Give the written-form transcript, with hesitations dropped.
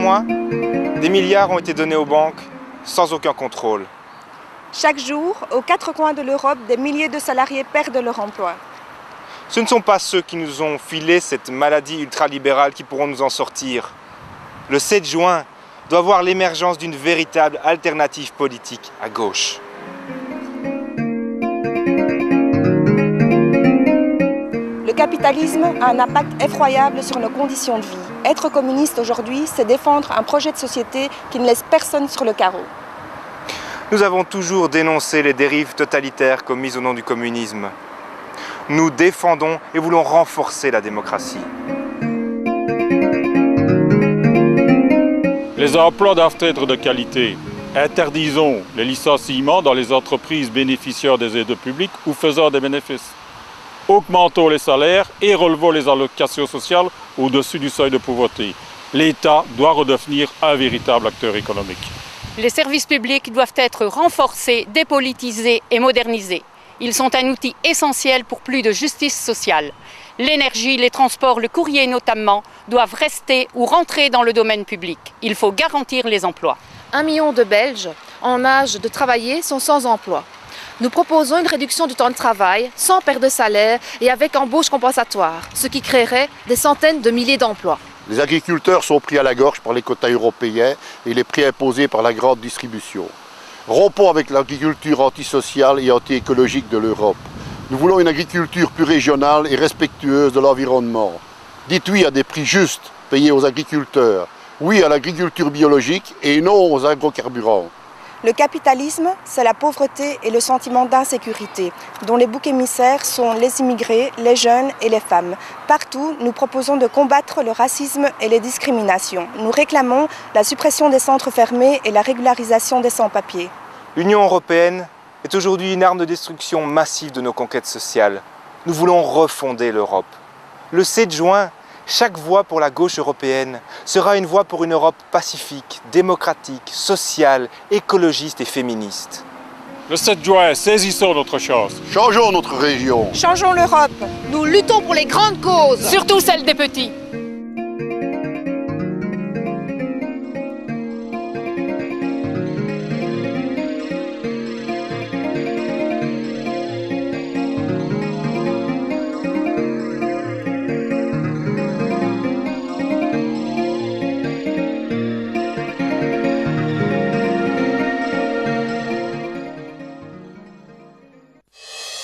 mois, des milliards ont été donnés aux banques sans aucun contrôle. Chaque jour, aux quatre coins de l'Europe, des milliers de salariés perdent leur emploi. Ce ne sont pas ceux qui nous ont filé cette maladie ultralibérale qui pourront nous en sortir. Le 7 juin doit voir l'émergence d'une véritable alternative politique à gauche. Le capitalisme a un impact effroyable sur nos conditions de vie. Être communiste aujourd'hui, c'est défendre un projet de société qui ne laisse personne sur le carreau. Nous avons toujours dénoncé les dérives totalitaires commises au nom du communisme. Nous défendons et voulons renforcer la démocratie. Les emplois doivent être de qualité. Interdisons les licenciements dans les entreprises bénéficiaires des aides publiques ou faisant des bénéfices. Augmentons les salaires et relevons les allocations sociales au-dessus du seuil de pauvreté. L'État doit redevenir un véritable acteur économique. Les services publics doivent être renforcés, dépolitisés et modernisés. Ils sont un outil essentiel pour plus de justice sociale. L'énergie, les transports, le courrier notamment, doivent rester ou rentrer dans le domaine public. Il faut garantir les emplois. 1 million de Belges en âge de travailler sont sans emploi. Nous proposons une réduction du temps de travail, sans perte de salaire et avec embauche compensatoire, ce qui créerait des centaines de milliers d'emplois. Les agriculteurs sont pris à la gorge par les quotas européens et les prix imposés par la grande distribution. Rompons avec l'agriculture antisociale et anti-écologique de l'Europe. Nous voulons une agriculture plus régionale et respectueuse de l'environnement. Dites oui à des prix justes payés aux agriculteurs. Oui à l'agriculture biologique et non aux agrocarburants. Le capitalisme, c'est la pauvreté et le sentiment d'insécurité, dont les boucs émissaires sont les immigrés, les jeunes et les femmes. Partout, nous proposons de combattre le racisme et les discriminations. Nous réclamons la suppression des centres fermés et la régularisation des sans-papiers. L'Union européenne est aujourd'hui une arme de destruction massive de nos conquêtes sociales. Nous voulons refonder l'Europe. Le 7 juin, chaque voix pour la gauche européenne sera une voix pour une Europe pacifique, démocratique, sociale, écologiste et féministe. Le 7 juin, saisissons notre chance. Changeons notre région. Changeons l'Europe. Nous luttons pour les grandes causes. Surtout celles des petits.